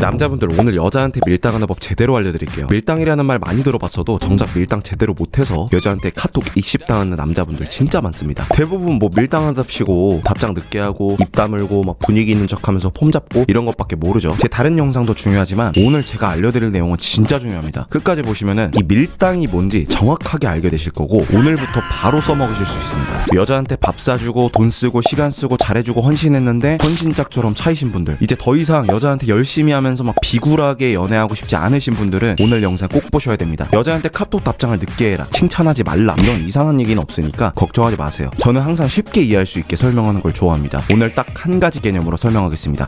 남자분들 오늘 여자한테 밀당하는 법 제대로 알려드릴게요. 밀당이라는 말 많이 들어봤어도 정작 밀당 제대로 못해서 여자한테 카톡 익십당하는 남자분들 진짜 많습니다. 대부분 뭐 밀당한답시고 답장 늦게 하고 입 다물고 막 분위기 있는 척하면서 폼 잡고 이런 것밖에 모르죠. 제 다른 영상도 중요하지만 오늘 제가 알려드릴 내용은 진짜 중요합니다. 끝까지 보시면은 이 밀당이 뭔지 정확하게 알게 되실 거고 오늘부터 바로 써먹으실 수 있습니다. 여자한테 밥 사주고 돈 쓰고 시간 쓰고 잘해주고 헌신했는데 헌신짝처럼 차이신 분들, 이제 더 이상 여자한테 열심히 하면서 막 비굴하게 연애하고 싶지 않으신 분들은 오늘 영상 꼭 보셔야 됩니다. 여자한테 카톡 답장을 늦게 해라, 칭찬하지 말라, 이런 이상한 얘기는 없으니까 걱정하지 마세요. 저는 항상 쉽게 이해할 수 있게 설명하는 걸 좋아합니다. 오늘 딱 한 가지 개념으로 설명하겠습니다.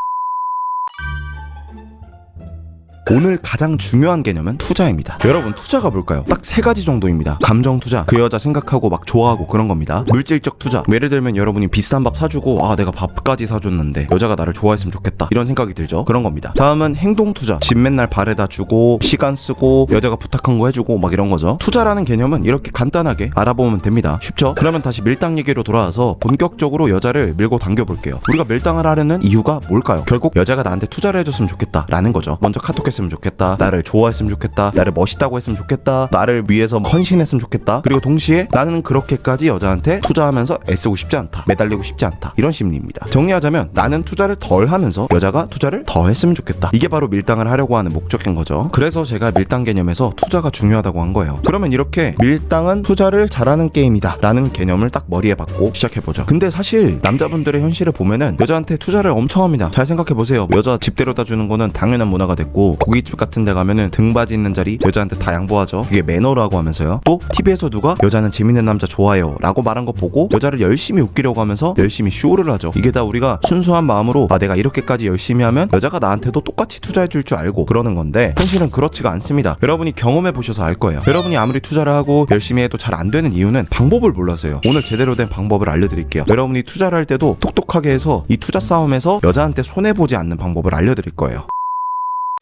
오늘 가장 중요한 개념은 투자입니다. 여러분, 투자가 뭘까요? 딱 세 가지 정도입니다. 감정 투자, 그 여자 생각하고 막 좋아하고 그런 겁니다. 물질적 투자, 예를 들면 여러분이 비싼 밥 사주고 아 내가 밥까지 사줬는데 여자가 나를 좋아했으면 좋겠다, 이런 생각이 들죠. 그런 겁니다. 다음은 행동 투자, 집 맨날 바래다 주고 시간 쓰고 여자가 부탁한 거 해주고 막 이런 거죠. 투자라는 개념은 이렇게 간단하게 알아보면 됩니다. 쉽죠? 그러면 다시 밀당 얘기로 돌아와서 본격적으로 여자를 밀고 당겨볼게요. 우리가 밀당을 하려는 이유가 뭘까요? 결국 여자가 나한테 투자를 해줬으면 좋겠다 라는 거죠. 먼저 카톡 했으면 좋겠다, 나를 좋아했으면 좋겠다, 나를 멋있다고 했으면 좋겠다, 나를 위해서 헌신했으면 좋겠다, 그리고 동시에 나는 그렇게까지 여자한테 투자하면서 애쓰고 싶지 않다, 매달리고 싶지 않다, 이런 심리입니다. 정리하자면 나는 투자를 덜 하면서 여자가 투자를 더 했으면 좋겠다, 이게 바로 밀당을 하려고 하는 목적인 거죠. 그래서 제가 밀당 개념에서 투자가 중요하다고 한 거예요. 그러면 이렇게 밀당은 투자를 잘하는 게임이다 라는 개념을 딱 머리에 박고 시작해보죠. 근데 사실 남자분들의 현실을 보면은 여자한테 투자를 엄청 합니다. 잘 생각해보세요. 여자 집 데려다 주는 거는 당연한 문화가 됐고, 고깃집 같은 데 가면은 등받이 있는 자리 여자한테 다 양보하죠. 그게 매너라고 하면서요. 또 TV에서 누가 여자는 재밌는 남자 좋아해요 라고 말한 거 보고 여자를 열심히 웃기려고 하면서 열심히 쇼를 하죠. 이게 다 우리가 순수한 마음으로 아 내가 이렇게까지 열심히 하면 여자가 나한테도 똑같이 투자해 줄 줄 알고 그러는 건데, 현실은 그렇지가 않습니다. 여러분이 경험해 보셔서 알 거예요. 여러분이 아무리 투자를 하고 열심히 해도 잘 안 되는 이유는 방법을 몰라서요. 오늘 제대로 된 방법을 알려드릴게요. 여러분이 투자를 할 때도 똑똑하게 해서 이 투자 싸움에서 여자한테 손해보지 않는 방법을 알려드릴 거예요.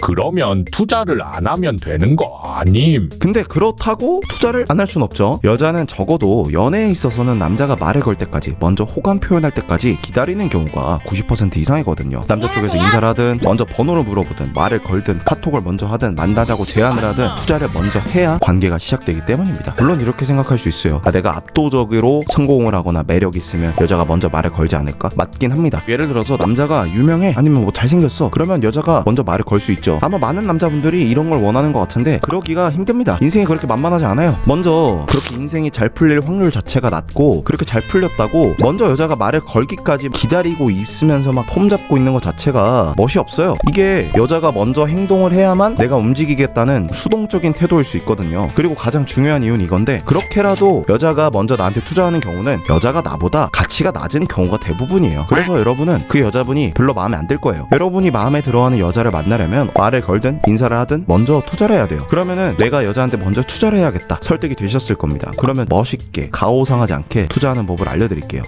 그러면 투자를 안 하면 되는 거 아님? 근데 그렇다고 투자를 안 할 순 없죠. 여자는 적어도 연애에 있어서는 남자가 말을 걸 때까지, 먼저 호감 표현할 때까지 기다리는 경우가 90% 이상이거든요. 남자 쪽에서 인사를 하든 먼저 번호를 물어보든 말을 걸든 카톡을 먼저 하든 만나자고 제안을 하든 투자를 먼저 해야 관계가 시작되기 때문입니다. 물론 이렇게 생각할 수 있어요. 아, 내가 압도적으로 성공을 하거나 매력이 있으면 여자가 먼저 말을 걸지 않을까? 맞긴 합니다. 예를 들어서 남자가 유명해, 아니면 뭐 잘생겼어, 그러면 여자가 먼저 말을 걸 수 있죠. 아마 많은 남자분들이 이런 걸 원하는 것 같은데 그러기가 힘듭니다. 인생이 그렇게 만만하지 않아요. 먼저 그렇게 인생이 잘 풀릴 확률 자체가 낮고, 그렇게 잘 풀렸다고 먼저 여자가 말을 걸기까지 기다리고 있으면서 막 폼 잡고 있는 것 자체가 멋이 없어요. 이게 여자가 먼저 행동을 해야만 내가 움직이겠다는 수동적인 태도일 수 있거든요. 그리고 가장 중요한 이유는 이건데, 그렇게라도 여자가 먼저 나한테 투자하는 경우는 여자가 나보다 가치가 낮은 경우가 대부분이에요. 그래서 여러분은 그 여자분이 별로 마음에 안 들 거예요. 여러분이 마음에 들어하는 여자를 만나려면 말을 걸든 인사를 하든 먼저 투자를 해야 돼요. 그러면은 내가 여자한테 먼저 투자를 해야겠다 설득이 되셨을 겁니다. 그러면 멋있게 가오상하지 않게 투자하는 법을 알려드릴게요.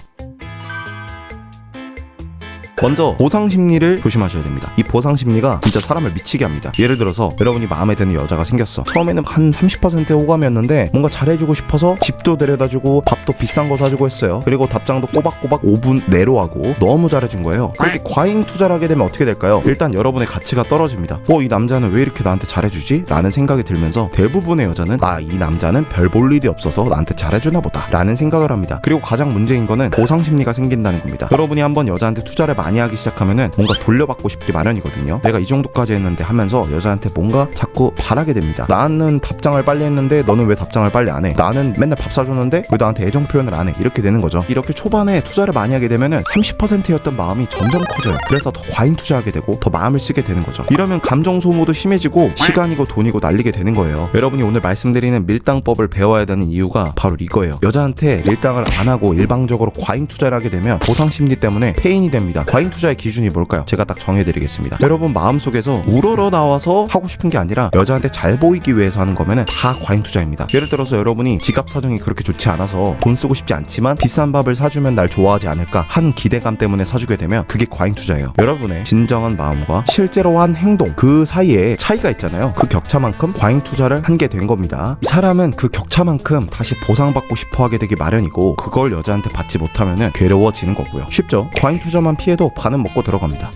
먼저 보상심리를 조심하셔야 됩니다. 이 보상심리가 진짜 사람을 미치게 합니다. 예를 들어서 여러분이 마음에 드는 여자가 생겼어. 처음에는 한 30%의 호감이었는데 뭔가 잘해주고 싶어서 집도 데려다주고 밥도 비싼 거 사주고 했어요. 그리고 답장도 꼬박꼬박 5분 내로 하고 너무 잘해준 거예요. 그렇게 과잉 투자를 하게 되면 어떻게 될까요? 일단 여러분의 가치가 떨어집니다. 이 남자는 왜 이렇게 나한테 잘해주지? 라는 생각이 들면서 대부분의 여자는 이 남자는 별 볼 일이 없어서 나한테 잘해주나 보다 라는 생각을 합니다. 그리고 가장 문제인 거는 보상심리가 생긴다는 겁니다. 여러분이 한번 여자한테 투자를 많이 하기 시작하면은 뭔가 돌려받고 싶기 마련이거든요. 내가 이 정도까지 했는데 하면서 여자한테 뭔가 자꾸 바라게 됩니다. 나는 답장을 빨리 했는데 너는 왜 답장을 빨리 안 해? 나는 맨날 밥 사줬는데 왜 나한테 애정 표현을 안 해? 이렇게 되는 거죠. 이렇게 초반에 투자를 많이 하게 되면은 30%였던 마음이 점점 커져요. 그래서 더 과잉 투자하게 되고 더 마음을 쓰게 되는 거죠. 이러면 감정 소모도 심해지고 시간이고 돈이고 날리게 되는 거예요. 여러분이 오늘 말씀드리는 밀당법을 배워야 되는 이유가 바로 이거예요. 여자한테 밀당을 안 하고 일방적으로 과잉 투자를 하게 되면 보상 심리 때문에 페인이 됩니다. 과잉 투자의 기준이 뭘까요? 제가 딱 정해드리겠습니다. 여러분 마음속에서 우러러 나와서 하고 싶은 게 아니라 여자한테 잘 보이기 위해서 하는 거면은 다 과잉 투자입니다. 예를 들어서 여러분이 지갑 사정이 그렇게 좋지 않아서 돈 쓰고 싶지 않지만 비싼 밥을 사주면 날 좋아하지 않을까 한 기대감 때문에 사주게 되면 그게 과잉 투자예요. 여러분의 진정한 마음과 실제로 한 행동, 그 사이에 차이가 있잖아요. 그 격차만큼 과잉 투자를 한 게 된 겁니다. 이 사람은 그 격차만큼 다시 보상받고 싶어 하게 되기 마련이고, 그걸 여자한테 받지 못하면은 괴로워지는 거고요. 쉽죠? 과잉 투자만 피해도 반은 먹고 들어갑니다.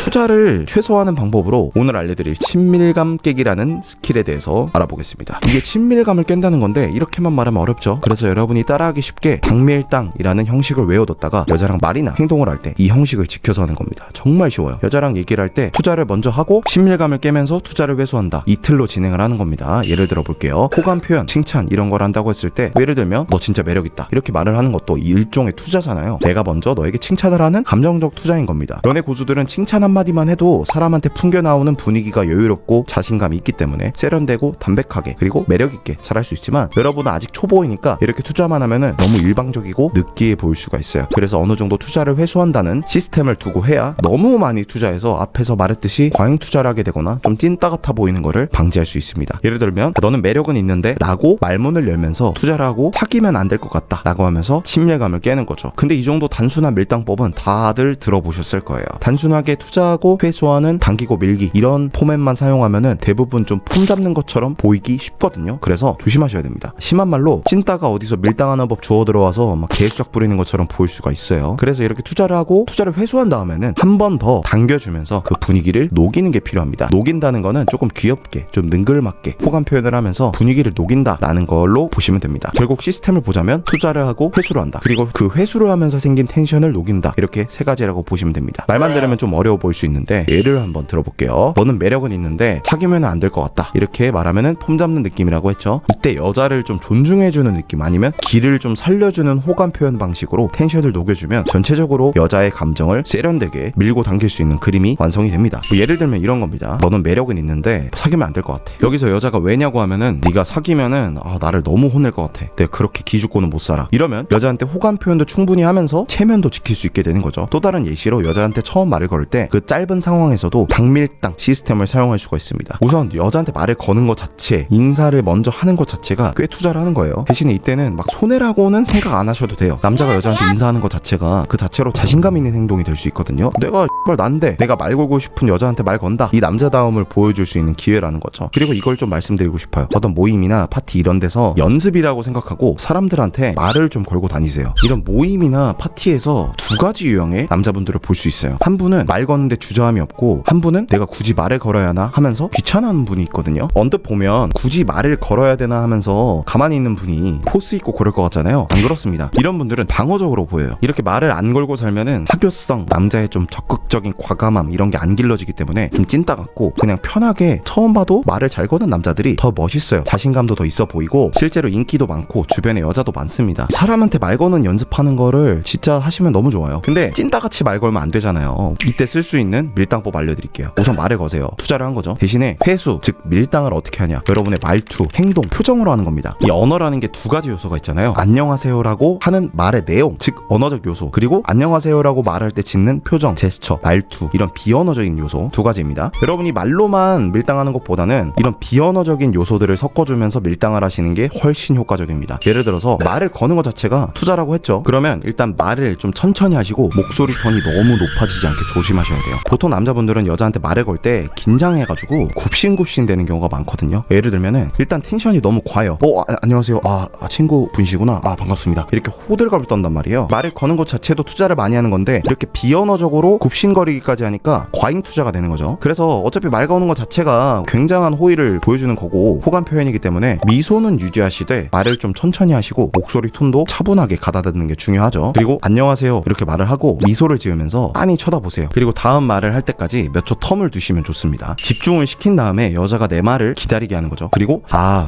투자를 최소화하는 방법으로 오늘 알려드릴 친밀감 깨기라는 스킬에 대해서 알아보겠습니다. 이게 친밀감을 깬다는 건데 이렇게만 말하면 어렵죠. 그래서 여러분이 따라하기 쉽게 당밀당이라는 형식을 외워뒀다가 여자랑 말이나 행동을 할 때 이 형식을 지켜서 하는 겁니다. 정말 쉬워요. 여자랑 얘기를 할 때 투자를 먼저 하고 친밀감을 깨면서 투자를 회수한다. 이 틀로 진행을 하는 겁니다. 예를 들어 볼게요. 호감 표현, 칭찬 이런 걸 한다고 했을 때 예를 들면 너 진짜 매력있다 이렇게 말을 하는 것도 일종의 투자잖아요. 내가 먼저 너에게 칭찬을 하는 감정적 투자인 겁니다. 연애 고수들은 칭찬 한마디만 해도 사람한테 풍겨나오는 분위기가 여유롭고 자신감이 있기 때문에 세련되고 담백하게 그리고 매력있게 잘할 수 있지만 여러분은 아직 초보이니까 이렇게 투자만 하면은 너무 일방적이고 느끼해 보일 수가 있어요. 그래서 어느 정도 투자를 회수한다는 시스템을 두고 해야 너무 많이 투자해서 앞에서 말했듯이 과잉 투자를 하게 되거나 좀 찐따 같아 보이는 거를 방지할 수 있습니다. 예를 들면 너는 매력은 있는데 라고 말문을 열면서 투자를 하고 사귀면 안 될 것 같다 라고 하면서 친밀감을 깨는 거죠. 근데 이 정도 단순한 밀당법은 다들 들어보셨을 거예요. 단순하게 투자하고 회수하는 당기고 밀기 이런 포맷만 사용하면은 대부분 좀 폼 잡는 것처럼 보이기 쉽거든요. 그래서 조심하셔야 됩니다. 심한 말로 찐따가 어디서 밀당하는 법 주워 들어와서 막 개수작 부리는 것처럼 보일 수가 있어요. 그래서 이렇게 투자를 하고 투자를 회수한 다음에는 한 번 더 당겨주면서 그 분위기를 녹이는 게 필요합니다. 녹인다는 거는 조금 귀엽게 좀 능글맞게 호감 표현을 하면서 분위기를 녹인다라는 걸로 보시면 됩니다. 결국 시스템을 보자면 투자를 하고 회수를 한다. 그리고 그 회수를 하면서 생긴 텐션을 녹인다. 이렇게 세 가지라고 보시면 됩니다. 말만 들으면 좀 어려워 보일 수 있는데 예를 한번 들어볼게요. 너는 매력은 있는데 사귀면 안 될 것 같다. 이렇게 말하면은 폼 잡는 느낌이라고 했죠. 이때 여자를 좀 존중해주는 느낌 아니면 기를 좀 살려주는 호감 표현 방식으로 텐션을 녹여주면 전체적으로 여자의 감정을 세련되게 밀고 당길 수 있는 그림이 완성이 됩니다. 뭐 예를 들면 이런 겁니다. 너는 매력은 있는데 사귀면 안 될 것 같아. 여기서 여자가 왜냐고 하면은 네가 사귀면은 나를 너무 혼낼 것 같아. 내가 그렇게 기죽고는 못 살아. 이러면 여자한테 호감 표현도 충분히 하면서 체면도 지킬 수 있게 되는 거죠. 또 다른 예시로 여자한테 처음 말을 걸 때 그 짧은 상황에서도 당밀당 시스템을 사용할 수가 있습니다. 우선 여자한테 말을 거는 것 자체, 인사를 먼저 하는 것 자체가 꽤 투자를 하는 거예요. 대신에 이때는 막 손해라고는 생각 안 하셔도 돼요. 남자가 여자한테 인사하는 것 자체가 그 자체로 자신감 있는 행동이 될 수 있거든요. 내가 난데 내가 말 걸고 싶은 여자한테 말 건다. 이 남자다움을 보여줄 수 있는 기회라는 거죠. 그리고 이걸 좀 말씀드리고 싶어요. 어떤 모임이나 파티 이런 데서 연습이라고 생각하고 사람들한테 말을 좀 걸고 다니세요. 이런 모임이나 파티에서 두 가지 유형의 남자분들을 볼 수 있어요. 한 분은 말 거는데 주저함이 없고 한 분은 내가 굳이 말을 걸어야 하나 하면서 귀찮아하는 분이 있거든요. 언뜻 보면 굳이 말을 걸어야 되나 하면서 가만히 있는 분이 포스 있고 그럴 것 같잖아요. 안 그렇습니다. 이런 분들은 방어적으로 보여요. 이렇게 말을 안 걸고 살면은 사교성, 남자의 좀 적극적인 과감함 이런 게 안 길러지기 때문에 좀 찐따 같고 그냥 편하게 처음 봐도 말을 잘 거는 남자들이 더 멋있어요. 자신감도 더 있어 보이고 실제로 인기도 많고 주변에 여자도 많습니다. 사람한테 말 거는 연습하는 거를 진짜 하시면 너무 좋아요. 근데 찐따같이 말 걸면 안 되잖아요. 이때 쓸 수 있는 밀당법 알려드릴게요. 우선 말을 거세요. 투자를 한 거죠. 대신에 회수, 즉 밀당을 어떻게 하냐. 여러분의 말투, 행동, 표정으로 하는 겁니다. 이 언어라는 게 두 가지 요소가 있잖아요. 안녕하세요라고 하는 말의 내용, 즉 언어적 요소, 그리고 안녕하세요라고 말할 때 짓는 표정, 제스처, 말투 이런 비언어적인 요소 두 가지입니다. 여러분이 말로만 밀당하는 것보다는 이런 비언어적인 요소들을 섞어주면서 밀당을 하시는 게 훨씬 효과적입니다. 예를 들어서 말을 거는 것 자체가 투자라고 했죠. 그러면 일단 말을 좀 천천히 하시고 목소리 톤이 너무 높아지지 않게 조심하셔야 돼요. 보통 남자분들은 여자한테 말을 걸 때 긴장해가지고 굽신굽신 되는 경우가 많거든요. 예를 들면은 일단 텐션이 너무 과해요. 안녕하세요. 친구분이시구나. 반갑습니다. 이렇게 호들갑을 떤단 말이에요. 말을 거는 것 자체도 투자를 많이 하는 건데 이렇게 비언어적으로 굽신거리기까지 하니까 과잉 투자가 되는 거죠. 그래서 어차피 말 거는 것 자체가 굉장한 호의를 보여주는 거고 호감 표현이기 때문에 미소는 유지하시되 말을 좀 천천히 하시고 목소리 톤도 차분하게 가다듬는 게 중요하죠. 그리고 안녕하세요 이렇게 말을 하고 미소를 지으면서 빤히 쳐다보세요. 그리고 다음 말을 할 때까지 몇 초 텀을 두시면 좋습니다. 집중을 시킨 다음에 여자가 내 말을 기다리게 하는 거죠. 그리고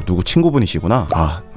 누구 친구분이시구나.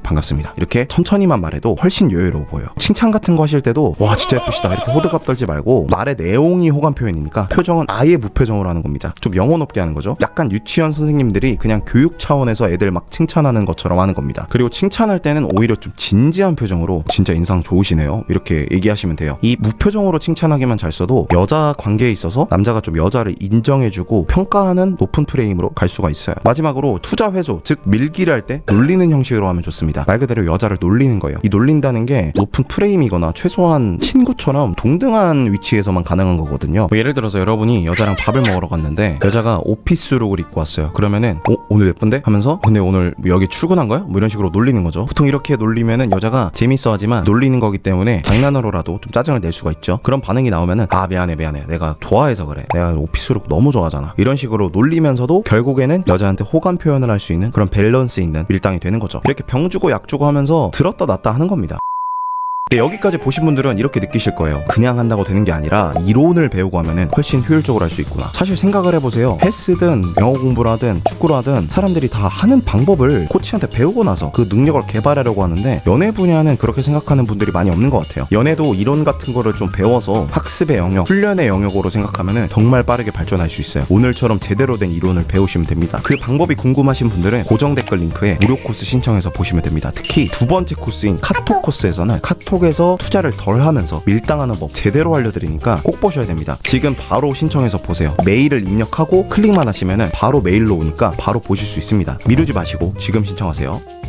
반갑습니다. 이렇게 천천히만 말해도 훨씬 여유로워 보여요. 칭찬 같은 거 하실 때도 와 진짜 예쁘시다 이렇게 호들갑 떨지 말고 말의 내용이 호감 표현이니까 표정은 아예 무표정으로 하는 겁니다. 좀 영혼 없게 하는 거죠. 약간 유치원 선생님들이 그냥 교육 차원에서 애들 막 칭찬하는 것처럼 하는 겁니다. 그리고 칭찬할 때는 오히려 좀 진지한 표정으로 진짜 인상 좋으시네요 이렇게 얘기하시면 돼요. 이 무표정으로 칭찬하기만 잘 써도 여자 관계에 있어서 남자가 좀 여자를 인정해주고 평가하는 높은 프레임으로 갈 수가 있어요. 마지막으로 투자 회수 즉 밀기를 할 때 놀리는 형식으로 하면 좋습니다. 겁니다. 말 그대로 여자를 놀리는 거예요. 이 놀린다는 게 높은 프레임이거나 최소한 친구처럼 동등한 위치에서만 가능한 거거든요. 뭐 예를 들어서 여러분이 여자랑 밥을 먹으러 갔는데 여자가 오피스룩을 입고 왔어요. 그러면은 오늘 예쁜데? 하면서 근데 오늘 여기 출근한 거야? 뭐 이런 식으로 놀리는 거죠. 보통 이렇게 놀리면은 여자가 재밌어하지만 놀리는 거기 때문에 장난으로라도 좀 짜증을 낼 수가 있죠. 그런 반응이 나오면은 아 미안해 내가 좋아해서 그래. 내가 오피스룩 너무 좋아하잖아. 이런 식으로 놀리면서도 결국에는 여자한테 호감 표현을 할 수 있는 그런 밸런스 있는 밀당이 되는 거죠. 이렇게 병 주고 약 주고 하면서 들었다 놨다 하는 겁니다. 여기까지 보신 분들은 이렇게 느끼실 거예요. 그냥 한다고 되는 게 아니라 이론을 배우고 하면은 훨씬 효율적으로 할 수 있구나. 사실 생각을 해보세요. 헬스든 영어 공부를 하든 축구를 하든 사람들이 다 하는 방법을 코치한테 배우고 나서 그 능력을 개발하려고 하는데 연애 분야는 그렇게 생각하는 분들이 많이 없는 것 같아요. 연애도 이론 같은 거를 좀 배워서 학습의 영역, 훈련의 영역으로 생각하면은 정말 빠르게 발전할 수 있어요. 오늘처럼 제대로 된 이론을 배우시면 됩니다. 그 방법이 궁금하신 분들은 고정 댓글 링크에 무료 코스 신청해서 보시면 됩니다. 특히 두 번째 코스인 카톡 코스에서는 카톡에서 투자를 덜 하면서 밀당하는 법 제대로 알려드리니까 꼭 보셔야 됩니다. 지금 바로 신청해서 보세요. 메일을 입력하고 클릭만 하시면은 바로 메일로 오니까 바로 보실 수 있습니다. 미루지 마시고 지금 신청하세요.